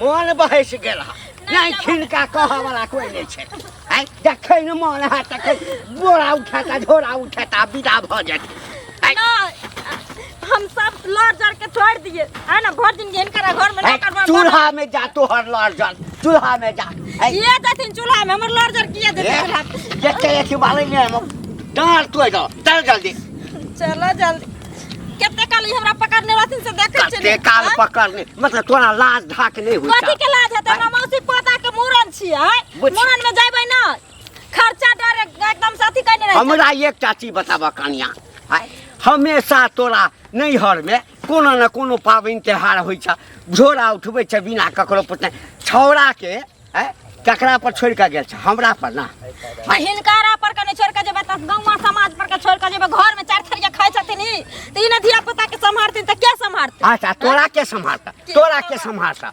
मन बहस गेल नहीं खिनका कह वाला कोई नहीं छे आई देखे न मन है तक बोरा उठाता झोरा उठाता विदा भ जाती ना हम सब लड़ जड़ के छोड़ दिए है ना भर दिन इनकर घर में ना चूल्हा में जा तो हर लड़ जड़ चूल्हा में जा ये जाथिन चूल्हा में हमर लड़ जड़ किए दे चूल्हा जते थी वाले में डाल तो दो चल जल्दी चलो जल्दी कितने काल हमरा पकड़ने रहथिन से देखे छे कितने काल पकड़ने मतलब तोरा लाज ढाक नहीं हुई कथि के लाज है त मौसी पोता के मूरन छी है मूरन में जाइबै ना खर्चा डर एकदम साथी कहने रहे हमरा एक चाची बताबा कनिया हमेशा तोरा नैहर में कोनो न कोनो पाबनि त्योहार होइ छ झोरा उठबै छ बिना ककरो पुछने छौरा के ककरा पर छोड़ के गेल छ हमरा पर ना हिनकारा पर कने छोड़ के जेबे त गांव समाज पर के छोड़ के जेबे घर में चार थरिया खाइ छथिन त ई न धिया पुता के संभारथिन त के संभारथिन अच्छा तोरा के संभारता तोरा के संभारता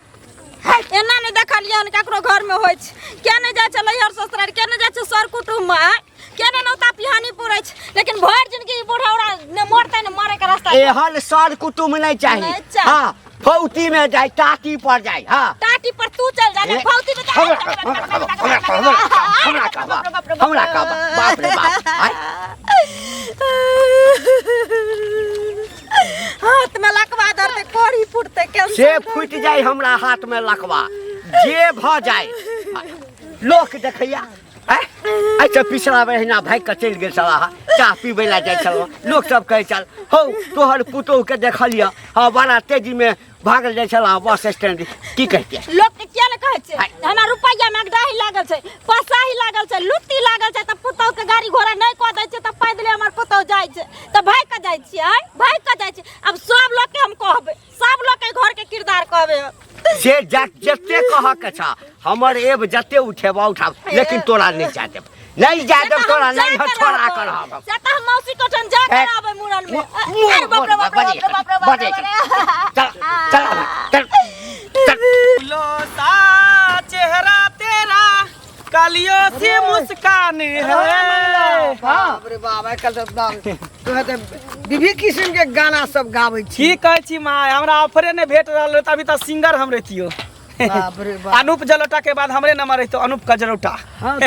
एना नहीं देखलिए ककरो घर में होइ छ के नहीं जाय छ लैहर ससुराल के नहीं जाय छ सर कुटुंब में के नहीं नौता पिहानी पुरै छ लेकिन भर जिंदगी बूढ़ा न मरते न मारे के रास्ता एहन सर कुटुंब नहीं चाहिए हां फौती में जाए टाटी पर जाए हां टाटी पर तू चल जा फौती में हमरा का बाप रे बाप हाथ में लकवा धरते कोड़ी फुटते के से फुट जाए हमरा हाथ में लकवा जे भ जाए लोक देखैया अच्छा पिछला महीना भाई के चल गेल छला चाह पीबे ला जाय छलो लोग सब कहे चल हो तोहर पुतोह के देखलिया हां बड़ा तेजी में भागल जाय छला बस स्टैंड की कहते लोग के क्या न कहै छै हमरा रुपैया में डाही लागल छै पैसा ही लागल छै लुत्ती लागल छै त पुतोह के गाड़ी घोड़ा नहीं क दै छै त पैदले हमर पुतोह जाय छै त भाई के जाय छियै भाई के जाय छै अब सब लोग के हम कहबै सब लोग के घर के किरदार कहबै से जते कह के छ हमर एब जते उठेबा उठाब लेकिन तोरा नहीं जा देब नहीं जा देब तोरा नहीं छोड़ा कर हम से त हम मौसी को ठन जा कर आबै मुरन में अरे बाप रे बाप रे बाप रे चल लो सा चेहरा तेरा कालियों से मुस्कान है बाप रे बाप आइ काल तो है विभिन्न किस्म के गाना सब गाबै छी की कहै छी माय हमरा ऑफरे ने भेट रहल त अभी त सिंगर हम रहितियो बाप रे बाप अनूप जलोटा के बाद हमरे नंबर रहितो अनूप कजरोटा हां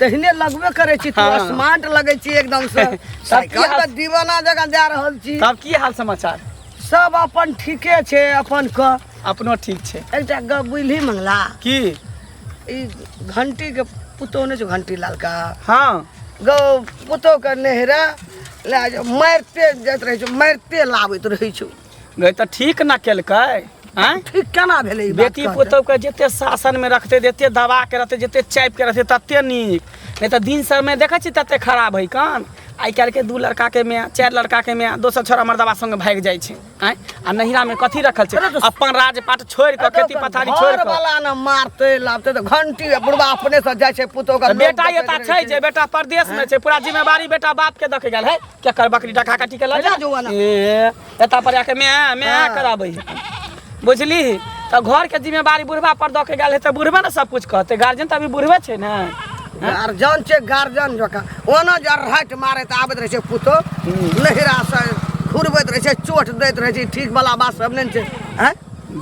तहने लगबे करे छी तू स्मार्ट लगे छी एकदम से साइकिल पे दीवाना जगह जा रहल छी तब की हाल समाचार सब अपन ठीके छे अपन क अपनो ठीक छे एकटा ग बुझली मंगला की ई घंटी के पुतो ने जो घंटी लाल का हां गो पुतो के नेहरा ले मारते जात रहे छ मारते लाबैत रहे छ गई त ठीक ना केलकै हैं ठीक केना भेलै बेटी पुतोह के जते शासन में रखते जते दबा के रहते जते चाइप के रहते तते नीक नहीं त दिन सब में देखै छी तते खराब है कान आई काल के दू लड़का के में चार लड़का के में दोसर छोरा मर्दवा संग भाग जाय छै हैं आ नहिरा में कथी रखल छै अपन राजपाट छोड़ के खेती पथारी छोड़ के वाला न मारते लाबते त घंटी बुढ़वा अपने से जाय छै पुतो का बेटा एता छै जे बेटा परदेश में छै पूरा जिम्मेवारी बेटा बाप के देख गेल है के कर बकरी डका काटी के ल जा ए एता पर आके मैं कराबै बुझली त घर के जिम्मेवारी बुढ़वा पर द के गेल है त बुढ़वा न सब कुछ कहते गार्जियन त अभी बुढ़वा छै ना गार्जियन छे गार्जियन जका ओना जर हट मारे त आबत रहे छै पुतो नहिरा से घुरबैत रहे छै चोट दैत रहे छै ठीक वाला बात सब नहीं छै हैं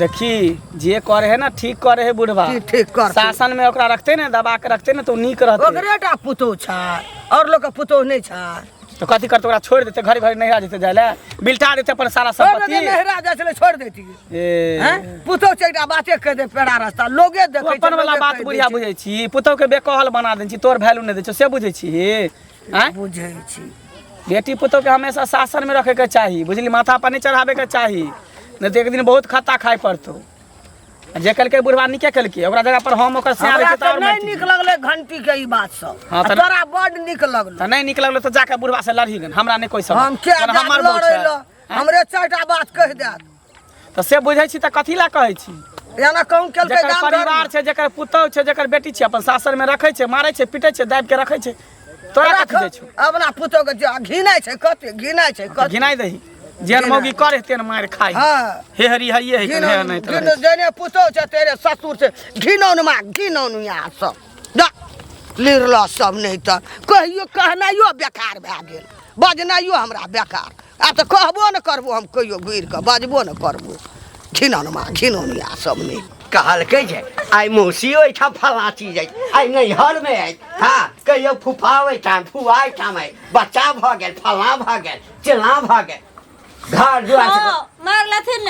देखी जे करे है ना ठीक करे है बुढ़वा ठीक कर शासन में ओकरा रखते ने दबा के रखते ने तो नीक रहते ओकरेटा पुतो छ और लोग के पुतो नहीं छ तो कथी करते ओकरा छोड़ देते घर घर नहिरा जेते जाय ले बिल्टा देते अपन सारा संपत्ति नहिरा जाय छले छोड़ देती हैं पुतो चैटा बाते कह दे पेड़ा रास्ता लोगे देखे अपन वाला बात बुढ़िया बुझै छी पुतो के बेकहल बना दे छी तोर वैल्यू नहीं दे छ से बुझै छी हैं बुझै छी बेटी पुतो के हमेशा शासन में रखे के चाहिए बुझली माथा पर नहीं चढ़ावे के चाहिए नहीं तो एक दिन बहुत खता खाए पड़तो जे कल के बुढ़वा निके कल के ओकरा जगह पर हम ओकर से आवे त नहीं निक लगले घंटी के ई बात सब तोरा बड निक लगलो त नहीं निक लगलो त जाके बुढ़वा से लड़ही गन हमरा नहीं कोई सब हम के हमर हमरे चारटा बात कह देत त से बुझै छी त कथी ला कहै छी याना कहूं केल के जकर परिवार छै जकर पुतौ छै जकर बेटी छै अपन सासर में रखै छै मारै छै पिटै छै दाब के रखै छै तोरा कथी दै छौ अपना पुतौ के घिनाय छै कते घिनाय छै कते घिनाय दही जेन मौगी करे तेन मार खाई हां हे हरी हरिये है के नहीं त जेने पुतौ छै तेरे ससुर से घिनौन मा घिनौन यहाँ सब दा लिरला सब नहीं त कहियो कहनाइयो बेकार भए गेल बजनाइयो हमरा बेकार आ त कहबो न करबो हम कहियो घुर के बजबो न करबो घिनौन मा घिनौन यहाँ सब नहीं कहलकै जे आइ मौसी ओहिठाम फला चीज अछि आइ नैहरमे अछि हाँ कहियो फूफा ओहिठाम फुआ ओहिठाम अछि बच्चा भऽ गेल फला भऽ गेल चिल्ला भऽ गेल घर दुआर मार लथिन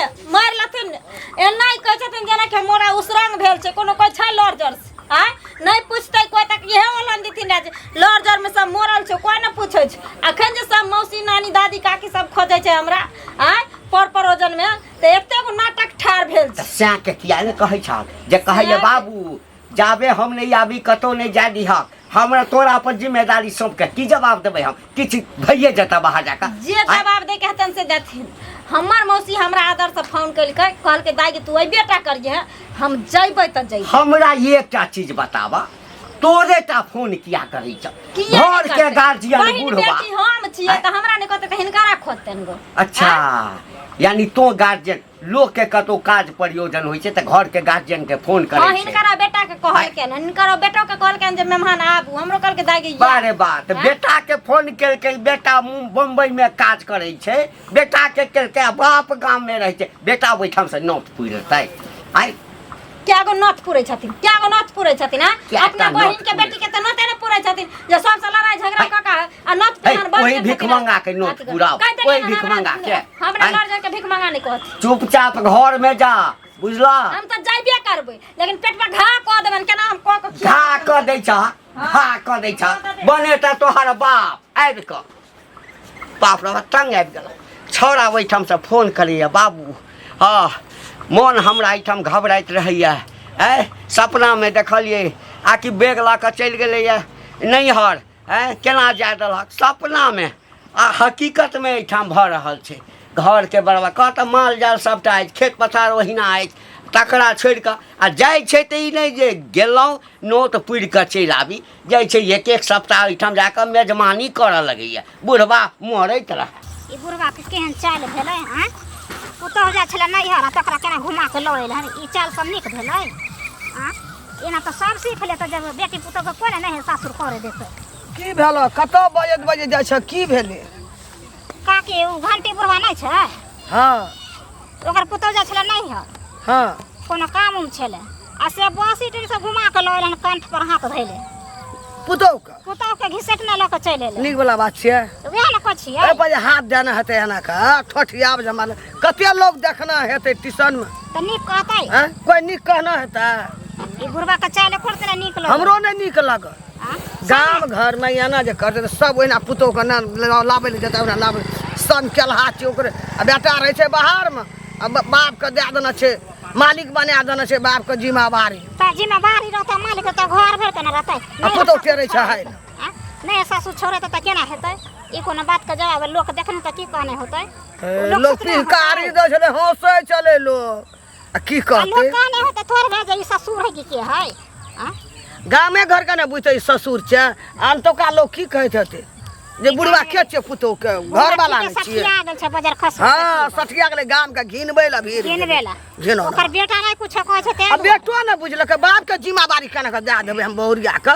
एना कहै छथिन जेना कि मोरा उसरंग भेल छै कोनो कोइ छै लड़ जर आय नहीं पूछते कोई तक इहे वाला दीथिन जे लड़ जर में सब मोरल छै कोई न पूछे छै अखन जे सब मौसी नानी दादी काकी सब खोजै छै हमरा आय पर परोजन में त एते गो नाटक ठार भेल छै सैं के किया ने कहै छ जे कहैले बाबू जाबे हम नहीं आबी कतौ नहीं जा दीह हमरा तोरा पर जिम्मेदारी सौंप के की जवाब देबै हम किछ भइए जता बाहर जाका जे जवाब दे के हतन से देथिन हमर मौसी हमरा आदर से फोन कइलकै कहलकै दाई तू अइबेटा करिए हम जइबै त जइबै हमरा एकटा चीज बतावा तोरेटा फोन किया करै छ घर के गार्जियन बुढ़वा हम छियै त हमरा ने कहते त हिनकरा खोजतन गो अच्छा यानी तो गार्जियन लोग के कतो काज प्रयोजन होय छै त घर के गार्जियन के फोन करे छै हिनकरा बेटा के कहलकै हिनकरा बेटो के कहलकै जे मेहमान आबू हमरो कहलकै दाई बारे बात बेटा के फोन केलकै बेटा बम्बई में काज करे छै बेटा के केलकै बाप गांव में रहै छै बेटा ओइठाम से नोट पुरतै आइ क्या गो नथ पुरै छथिन अपना बहिन के बेटी के त नते ने पुरै छथिन जे सब से लड़ाई झगड़ा क का आ नथ पुरान बन ओही भिख मंगा के नोट पुराओ ओही भिख मंगा के हमरा लड़ जा के भिख मंगा नहीं कहत चुपचाप घर में जा बुझला हम त जाइबे करबै लेकिन पेट में घा क देबन केना हम क घा क दै छ घा क दै छ बनेता तोहर बाप आबि क बाप रे तंग आबि गेल छौड़ा ओहिठाम से फोन करैया बाबू हाँ मन हमरा एहिठाम घबराइत रहैया सपना में देखलिए आकि बैग ला के चलि गेलैया नैहर केना जा देलक सपना में आ हकीकत में एहिठाम भऽ रहल छै घर के बड़वा कहत माल जाल सबटा अछि खेत पथार ओहिना अछि तकरा छोड़ि कऽ आ जाइ छै तऽ ई नहि जे गेलहुँ नोत पुरि कऽ चलि आबी जाइ छै एक एक सप्ताह ओहिठाम जाकऽ मेजमानी करऽ लगैया बुढ़वा मरैत रह ई बुढ़वा के केहन चाल भेलै हैं पुतहु जाइ छलै नैहर तकरा केना घुमा के लऽ एलै ई चाल सब नीक भेलै हैं एना तऽ सब सीख ले तऽ जब बेटी पुतहु के कोने नहीं सासुर करे देखे की भेलो कतौ बजे जाइ छ की भेलै काकी उ घंटी बुढ़वा नहीं छै हाँ ओकर पुतहु जाइ छलै नैहर हाँ कोनो काम उम छलै आ से बसी टेरी से घुमा के लऽ एलै कंठ पर हाथ धैले पुतहु के घिसेट न लऽ के चलि एलै नीक वाला बात छियै वएह न कहै छियै ए बजे हाथ देना हेतै एना का ठठियाब जमाना कते लोग देखना हेतै ट्यूशन में तऽ नीक कहतै हैं कोई नीक कहना हेतै ई बुढ़वा के चाल करते न नीक लग हमरो नहीं नीक लागल गांव घर में एना जे करते सब ओहिना पुतहु के लाबै ले जेतै ओना लाबै सन केलहा छै ओकरे आ बेटा रहै छै बाहर में आ बाप के दे देना छै मालिक बना देना छै बाप के जिम्मेवारी ता जिम्मेवारी रहतै मालिक त घर भर के न रहतै आ पुतहु टेरै छै है नहीं सासु छोड़े त केना हेतै ई कोनो बात के जवाब लोक देखने त की कहने होतै लोग पिहकारी दै छले हंसै चले लोग आ की कहते लोग कहने होतै थोड़ भे ई ससुर है कि के है गामे घर के ने बुझते ससुर छै अनतोका लोग की कहैत हेतै जे बुढ़वा के छै पुतहु के घर वाला ने छियै सठिया गेल छै बाजार खस हां सठिया गेलै गाम के घिनबै ला भीड़ घिनबेला घिनो ओकर बेटा नहीं कुछ कहै छै अब बेटो ने बुझलक बाप के जिम्मेवारी केना के दे देबै हम बहुरिया के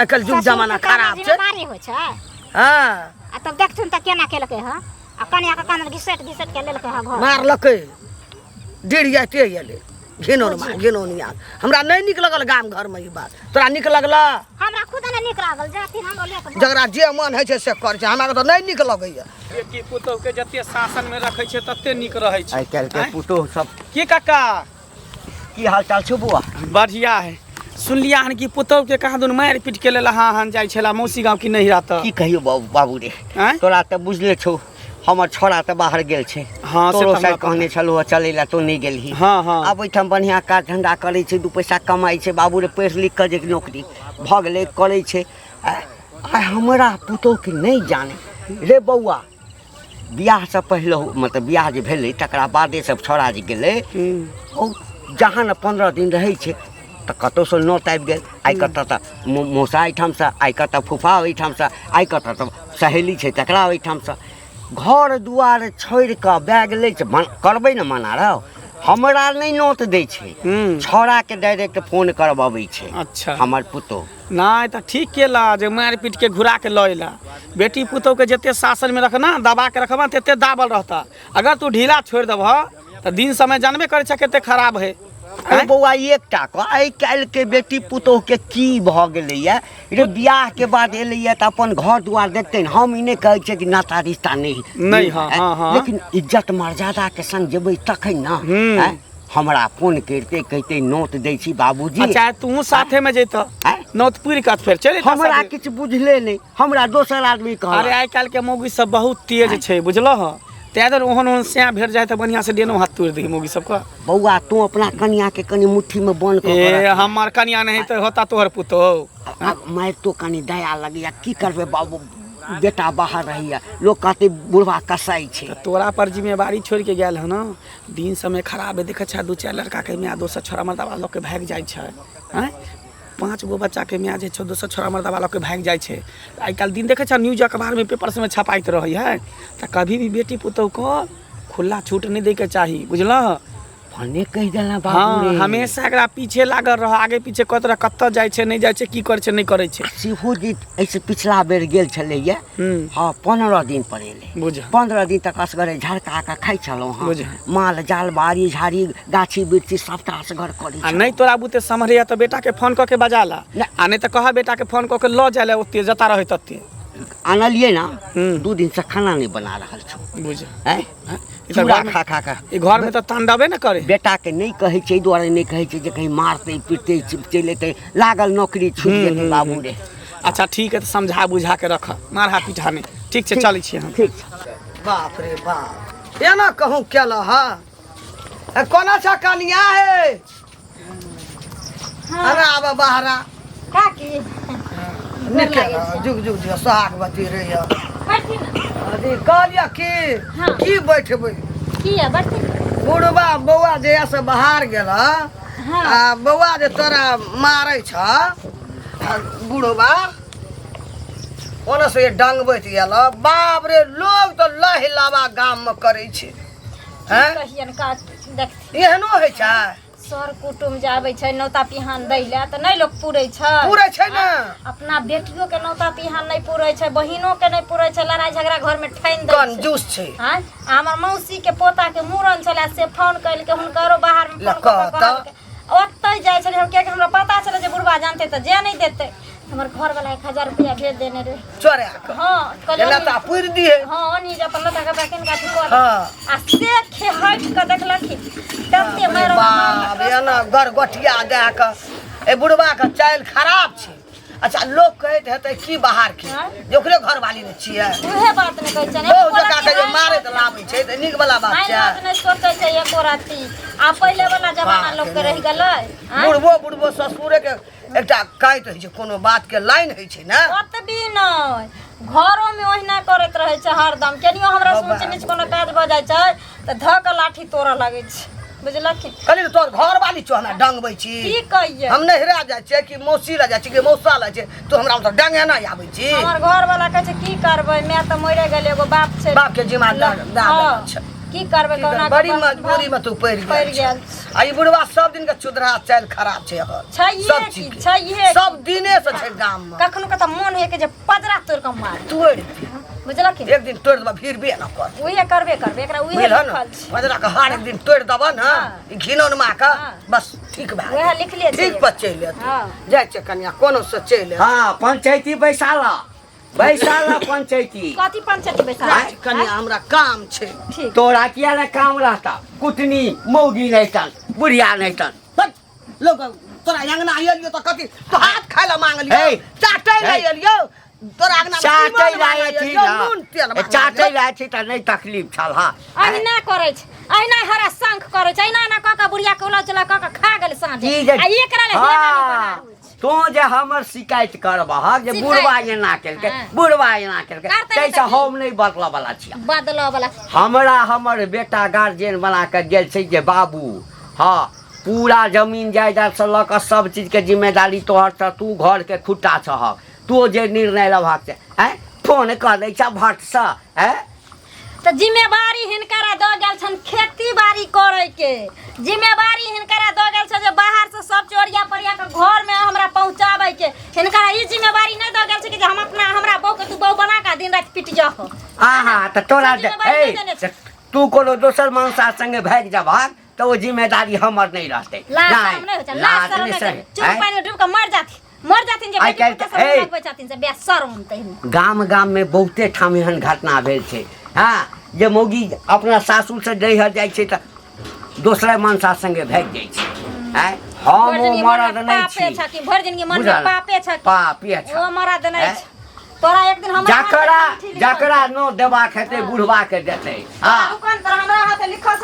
आजकल युग जमाना खराब छै जिम्मेवारी होय छै हां आ तब देखथुन त केना केलकै ह आ कन्या के कान घिसेट के लेलकै ह घर मारलकै डिड़ियाते गेलै घिनौनिया हमरा नहीं निक लगल गाम घर में ई बात तोरा निक लगला हमरा खुद नहीं निक लागल जाथिन हम लेके जकरा जे मन है छै से कर छै हमरा तो नहीं निक लगैया बेटी पुतहु के जते शासन में रखै छै तते नीक रहै छै आइ काल्हि के पुतहु सब की काका की हाल चाल छै बुआ बढ़िया है सुनलिया हन कि पुतहु के कहाँ दुन मारि पीट के लेल हाँ जाइ छला मौसी गाँव की नहीं रहता की कहियो बाबू रे तोरा तऽ बुझले छौ हमर छोड़ा तऽ बाहर गेल छै हाँ तोरो साथ कहने छलौ चलै ला तो नहीं गेलही हाँ हाँ आब ओइठाम बढ़िया काज धंधा करै छै दू पैसा कमाइ छै बाबू रे पढ़ि लिख के जे नौकरी भऽ गेलै करै छै आइ हमरा पुतहु के नहीं जाने रे बौआ बियाह से पहिले मतलब बियाह जे भेलै तकरा बादे सब छोड़ा जे गेलै ओ जहाँ न 15 दिन रहै छै तऽ कतौ से नोत आबि गेल आइ कतऽ तऽ मौसा एहिठाम से आइ कतऽ फूफा ओहिठाम से आइ कतऽ तऽ सहेली छै तकरा ओहिठाम से घर दुआर छोड़ि कऽ बैग लै छै करबै ने मना रहो हमरा नहीं नोत दै छै छोड़ा के डायरेक्ट फोन करबाबै छै अच्छा हमर पुतहु नहीं तो ठीक केला जे मारि पीट के घुरा के लैला बेटी पुतहु के जते शासन में रखना दबा के रखबा तते दाबल रहता अगर तू ढीला छोड़ देबह तो दिन समय जानबे करे छै कते खराब है अरे बौआ एकटा को आइ काल्हि के बेटी पुतोह के की भऽ गेलैया रे बियाह के बाद एलैया तऽ अपन घर दुआर देखतै हम ई नहि कहै छियै कि नाता रिश्ता नहीं हाँ। लेकिन इज्जत मर्यादा के संग जेबै तखन ना हमरा फोन करते कहते नोट दै छी बाबूजी। अच्छा तू साथे में जैतो नोट पूरी काट फेर चले हमरा किछ बुझले नहीं हमरा दोसर आदमी कह। अरे आइ काल्हि के मौगी सब बहुत तेज छै बुझलह तेदर ओहन स्या भेट जाए त बढ़िया से देनो हाथ तोड़ दी मौगी सबका। बौआ तू अपना कन्या के कनी मुट्ठी में बंद कर। हमर कन्या नहीं तो होता तोहर पुतो मार तो कनी दया लगैया की करबे बाबू बेटा बाहर रहिया लोग कहते बुढ़वा कसाई छे। तोरा पर जिम्मेवारी छोड़ के गेल है ना दिन समय खराब है देखे छा 2-4 लड़का के मियाँ दोसर छोरा मर्दावा लोग के भाग जाए छे हैं 5 गो बच्चा के मियाँ जे छो दोसर छोरा मर्दावा लोग के भाग जाए छे। आई काल दिन देखे छा न्यूज अखबार में पेपर में छपाइत रही है तो कभी भी बेटी पुतोह को खुला छूट नहीं दे के चाहिए बुझल। फने कह देला बाबू हाँ हमेशा एकरा पीछे लागल रह आगे पीछे कत रह कत जाय छे नहीं जाय छे की करे छे नहीं करे छे। सिहो जी ऐसे पिछला बेर गेल छलैया हाँ 15 दिन पर एले बुझ 15 दिन तक असगरे झड़का के खाई छलो हाँ माल जाल बाड़ी झाड़ी गाछी बिरछी सबटा असगर करे आ नहीं तोरा बुते समहरिया तो बेटा के फोन क के बजाला आ नहीं तो कहा बेटा के फोन क के ल जाले ओते जता रहे तते आनलिए ना 2 दिन से खाना नहीं बना रहल छो बुझ हैं चूड़ा खा खा के ई घर में तो तांडवे न करे बेटा के नहीं कहे छै द्वारे नहीं कहे छै जे कहीं मारते पीटते चले ते लागल नौकरी छूट जेते बाबू रे। अच्छा ठीक है तो समझा बुझा के रख मारहा पीठा नहीं ठीक से चलै छी हम। ठीक बाप रे बाप ये ना कहूँ क्या हा कोना सा कनिया है अरे आबा बाहरा का की निकल जुग जुग जुग सोहागवती रे या बैठी ना अरे कहलिया की बैठबै की है बैठी बुढ़वा बौआ जे से बाहर गेल आ बौआ जे तोरा मारै छ बुढ़वा ओने से डंगबैत गेल बाप रे लोग तो लहिलावा गाम में करे छै हैं कहियन का देख एहनो होइ छै सर कुटुम जाबै छै नौता पिहान दै ले त नहीं लोग पूरै छै ना अपना बेटियों के नौता पिहान नहीं पूरै छै बहिनों के नहीं पूरै छै लड़ाई झगड़ा घर में ठाइन दै छै कंजूस छै। हां हमर मौसी के पोता के मूरन छला से फोन कैल के हुनकरो बाहर में ओतै जाय छले हम के हमरा पता छले जे बुढ़वा जानते त जे नहीं देते हमर घर वाला 1000 रुपया भेज देने रे चोरे हां कहले ता पूर दिए हां नी जे अपन लता के बकिन का ठीक आ से खे हट के देखलक तते मारो बाप ये ना गरगटिया दे के ए बुढ़वा के चाल खराब छै। अच्छा लोग कहत हेतै की बाहर के जे ओकरे घर वाली ने छियै उहे बात ने कहै छै बहुत जगह के जे मारे त लाबै छै त नीक वाला बात छै बात ने सोचै छै एको राती आ पहिले वाला जमाना लोग के रह गेलै बुढ़बो ससुरे के एकटा कहैत होइ छै कोनो बात के लाइन होइ छै ना ओतबी नै घरों में ओहिना करैत रहै छै हरदम केनियो हमरा सोच नीच कोनो काज भ जाय छै त धक लाठी तोड़ लागै छै बुझलखी कहली तोर घर वाली छो हमरा डंगबै छी की कहिए हम नहिरा जाय छै कि मौसी ला जाय छी कि मौसा ला छै तू हमरा त डंगे ना आबै छी हमर घर वाला कहै छै की करबै मैं त मरे गेल एगो बाप छै बाप के जिम्मेदार दादा छै की करबै कोना बड़ी मजबूरी में तू पड़ गेल आ ई बुढ़वा सब दिन के चुदरा चाल खराब छै छैहे की छैहे सब दिने से छै गाम में कखनो कत मन होय के जे पजरा तोड़ के मार तोड़ बुझलखी एक दिन तोड़ देबा फिर बे ना कर उहे करबे एकरा उहे लिखल छै पजरा के हार एक दिन तोड़ देबा ना ई घिनौन मा का बस ठीक बा उहे लिख ले ठीक पर चल जाय छै कन्या कोनो से चल हाँ पंचायती बैसाला पंचायती कथी पंचायती बैसा कन्या हमरा काम छै ठीक तोरा किया ना काम रहता कुटनी मौगी नहीं तन बुढ़िया नहीं तन लोग तोरा अंगना आइलियो त कथी तो हाथ खाय ला मांग लियो चाटै ला आइलियो तोरा अंगना चाटै लाए थी ना चाटै लाए थी त नहीं तकलीफ छल हां अहिना करै छै अहिना हरा संख करै छै अहिना ना काका बुढ़िया के उला चला काका खा गेल साँझ आ एकरा ले देबे तो जे हमर शिकायत करबह जे बुढ़वा एना केलकै बुढ़वा एना केलकै तैसे हम नहीं बदला वाला छियै बदला वाला हमरा हमर बेटा गार्जियन बना के गेल छै जे बाबू हाँ पूरा जमीन जायदाद से लऽ कऽ सब चीज के जिम्मेदारी तोहर छ तू घर के खुट्टा छह तू जे निर्णय लेबाक छै हैं फोन कर दै छ भट से हैं त जिम्मेवारी हिनकरा द गेल छन खेती बाड़ी करे के जिम्मेवारी हिनकरा द गेल छ जे बाहर से सब चोरिया परिया के घर में हमरा पहुंचाबै के हिनकरा ई जिम्मेवारी नहीं द गेल छ कि हम अपना हमरा बहू के तू बहू बना के दिन रात पिट जाहो हां त तोरा तू कोनो दोसर मानसा संगे भाग जबाक तो वो जिम्मेदारी हमर नहीं रहते लाज शरम नहीं होता, लाज शरम नहीं होता। चुप पानी में डूब के मर जाथिन जे आइ बेटी काल्हि पुतौ तऽ- सब ए! लगबै छथिन से बेशरम तहिन। गाम में बहुते ठाम एहन घटना भेल छै हाँ जे मौगी अपना सासुर से नैहर जाइ छै तऽ दोसरे मनसा संगे भागि जाइ छै हैं हम भरि ओ जिंदगी मरद मन में नहीं पापे छी छथिन, भरि जिंदगी मन में बुझल? पापे छथिन। पापे छ ओ मरद नहीं हैं? छै। तोरा एक दिन हमरा जकरा नो देबाक हेतै बुढ़बा के देतै हाँ हमरा हाथे लिखल